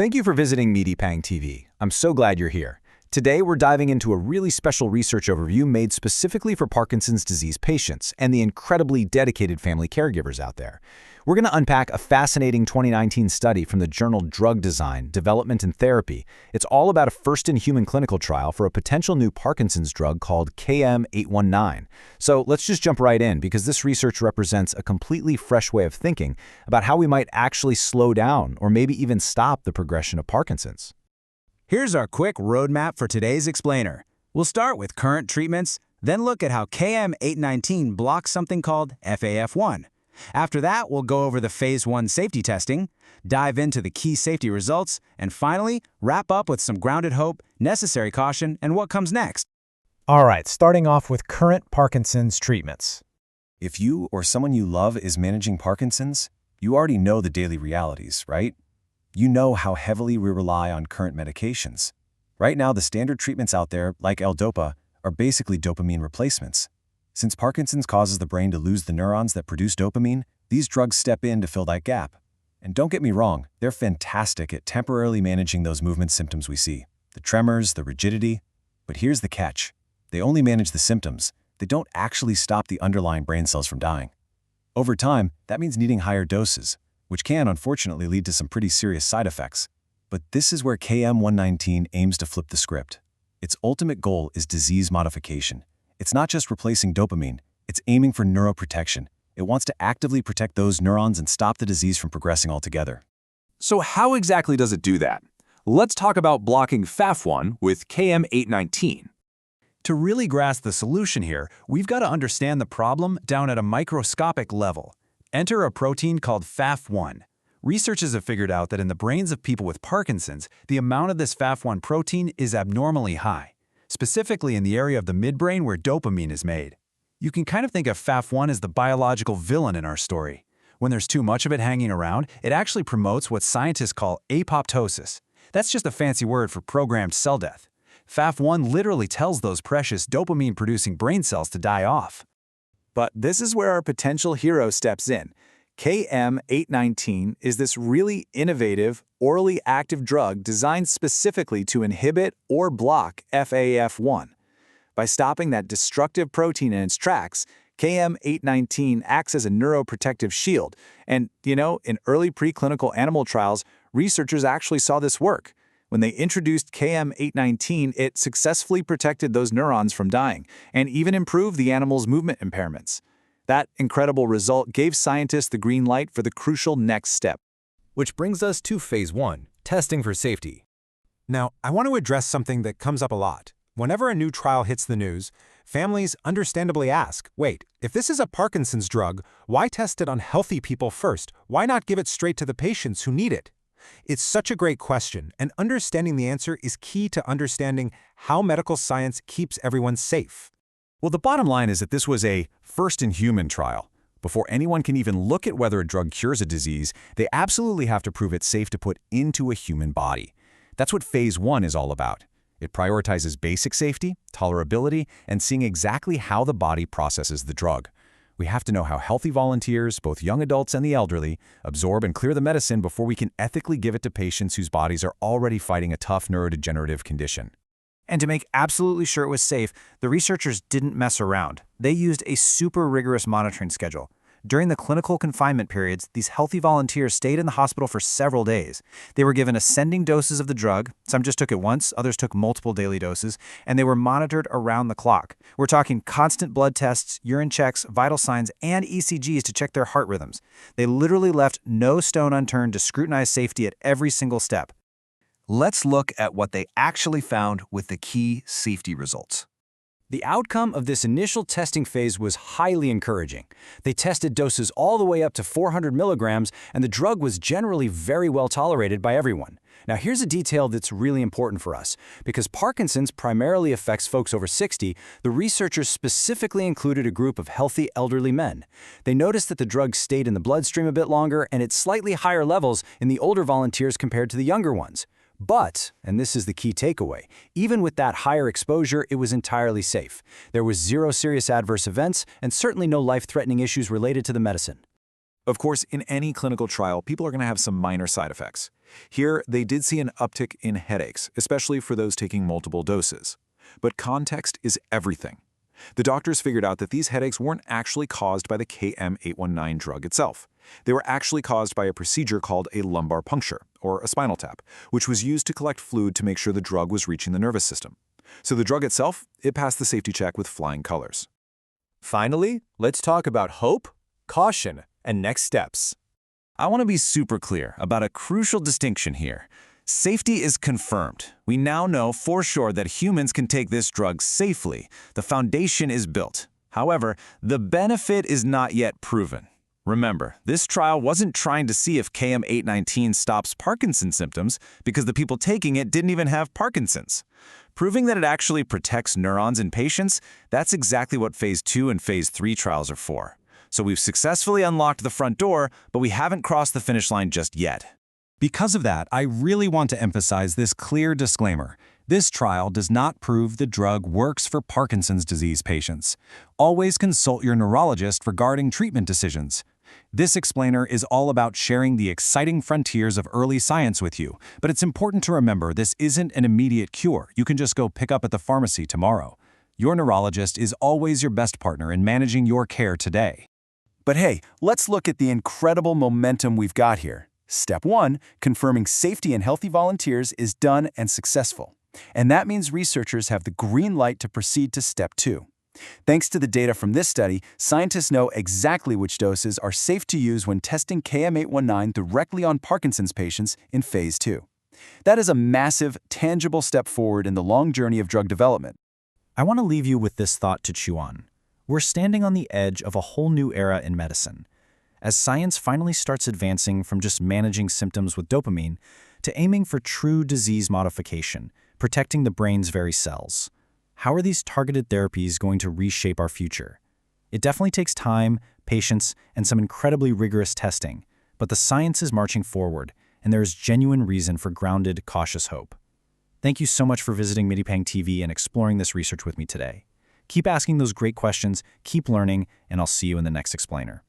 Thank you for visiting Pang TV. I'm so glad you're here. Today, we're diving into a really special research overview made specifically for Parkinson's disease patients and the incredibly dedicated family caregivers out there. We're going to unpack a fascinating 2019 study from the journal Drug Design, Development and Therapy. It's all about a first-in-human clinical trial for a potential new Parkinson's drug called KM-819. So let's just jump right in, because this research represents a completely fresh way of thinking about how we might actually slow down or maybe even stop the progression of Parkinson's. Here's our quick roadmap for today's explainer. We'll start with current treatments, then look at how KM-819 blocks something called FAS-1. After that, we'll go over the Phase 1 safety testing, dive into the key safety results, and finally, wrap up with some grounded hope, necessary caution, and what comes next. All right, starting off with current Parkinson's treatments. If you or someone you love is managing Parkinson's, you already know the daily realities, right? You know how heavily we rely on current medications. Right now, the standard treatments out there, like L-Dopa, are basically dopamine replacements. Since Parkinson's causes the brain to lose the neurons that produce dopamine, these drugs step in to fill that gap. And don't get me wrong, they're fantastic at temporarily managing those movement symptoms we see, the tremors, the rigidity. But here's the catch. They only manage the symptoms. They don't actually stop the underlying brain cells from dying. Over time, that means needing higher doses, which can unfortunately lead to some pretty serious side effects. But this is where KM-119 aims to flip the script. Its ultimate goal is disease modification. It's not just replacing dopamine, it's aiming for neuroprotection. It wants to actively protect those neurons and stop the disease from progressing altogether. So how exactly does it do that? Let's talk about blocking FAS-1 with KM-819. To really grasp the solution here, we've got to understand the problem down at a microscopic level. Enter a protein called FAS-1. Researchers have figured out that in the brains of people with Parkinson's, the amount of this FAS-1 protein is abnormally high, specifically in the area of the midbrain where dopamine is made. You can kind of think of FAS-1 as the biological villain in our story. When there's too much of it hanging around, it actually promotes what scientists call apoptosis. That's just a fancy word for programmed cell death. FAS-1 literally tells those precious dopamine-producing brain cells to die off. But this is where our potential hero steps in. KM-819 is this really innovative, orally active drug designed specifically to inhibit or block FAS-1. By stopping that destructive protein in its tracks, KM-819 acts as a neuroprotective shield. And, in early preclinical animal trials, researchers actually saw this work. When they introduced KM-819, it successfully protected those neurons from dying and even improved the animal's movement impairments. That incredible result gave scientists the green light for the crucial next step. Which brings us to Phase 1, testing for safety. Now, I want to address something that comes up a lot. Whenever a new trial hits the news, families understandably ask, wait, if this is a Parkinson's drug, why test it on healthy people first? Why not give it straight to the patients who need it? It's such a great question, and understanding the answer is key to understanding how medical science keeps everyone safe. Well, the bottom line is that this was a first-in-human trial. Before anyone can even look at whether a drug cures a disease, they absolutely have to prove it's safe to put into a human body. That's what Phase 1 is all about. It prioritizes basic safety, tolerability, and seeing exactly how the body processes the drug. We have to know how healthy volunteers, both young adults and the elderly, absorb and clear the medicine before we can ethically give it to patients whose bodies are already fighting a tough neurodegenerative condition. And to make absolutely sure it was safe, the researchers didn't mess around. They used a super rigorous monitoring schedule. During the clinical confinement periods, these healthy volunteers stayed in the hospital for several days. They were given ascending doses of the drug. Some just took it once, others took multiple daily doses, and they were monitored around the clock. We're talking constant blood tests, urine checks, vital signs, and ECGs to check their heart rhythms. They literally left no stone unturned to scrutinize safety at every single step. Let's look at what they actually found with the key safety results. The outcome of this initial testing phase was highly encouraging. They tested doses all the way up to 400 milligrams, and the drug was generally very well tolerated by everyone. Now, here's a detail that's really important for us. Because Parkinson's primarily affects folks over 60, the researchers specifically included a group of healthy elderly men. They noticed that the drug stayed in the bloodstream a bit longer and at slightly higher levels in the older volunteers compared to the younger ones. But, and this is the key takeaway, even with that higher exposure, it was entirely safe. There was zero serious adverse events and certainly no life-threatening issues related to the medicine. Of course, in any clinical trial, people are going to have some minor side effects. Here, they did see an uptick in headaches, especially for those taking multiple doses. But context is everything. The doctors figured out that these headaches weren't actually caused by the KM-819 drug itself. They were actually caused by a procedure called a lumbar puncture, or a spinal tap, which was used to collect fluid to make sure the drug was reaching the nervous system. So the drug itself, it passed the safety check with flying colors. Finally, let's talk about hope, caution, and next steps. I want to be super clear about a crucial distinction here. Safety is confirmed. We now know for sure that humans can take this drug safely. The foundation is built. However, the benefit is not yet proven. Remember, this trial wasn't trying to see if KM-819 stops Parkinson's symptoms because the people taking it didn't even have Parkinson's. Proving that it actually protects neurons in patients, that's exactly what Phase 2 and Phase 3 trials are for. So we've successfully unlocked the front door, but we haven't crossed the finish line just yet. Because of that, I really want to emphasize this clear disclaimer. This trial does not prove the drug works for Parkinson's disease patients. Always consult your neurologist regarding treatment decisions. This explainer is all about sharing the exciting frontiers of early science with you, but it's important to remember this isn't an immediate cure you can just go pick up at the pharmacy tomorrow. Your neurologist is always your best partner in managing your care today. But hey, let's look at the incredible momentum we've got here. Step 1, confirming safety in healthy volunteers, is done and successful. And that means researchers have the green light to proceed to Step 2. Thanks to the data from this study, scientists know exactly which doses are safe to use when testing KM-819 directly on Parkinson's patients in Phase 2. That is a massive, tangible step forward in the long journey of drug development. I want to leave you with this thought to chew on. We're standing on the edge of a whole new era in medicine. As science finally starts advancing from just managing symptoms with dopamine to aiming for true disease modification, protecting the brain's very cells. How are these targeted therapies going to reshape our future? It definitely takes time, patience, and some incredibly rigorous testing, but the science is marching forward, and there is genuine reason for grounded, cautious hope. Thank you so much for visiting Midipang TV and exploring this research with me today. Keep asking those great questions, keep learning, and I'll see you in the next explainer.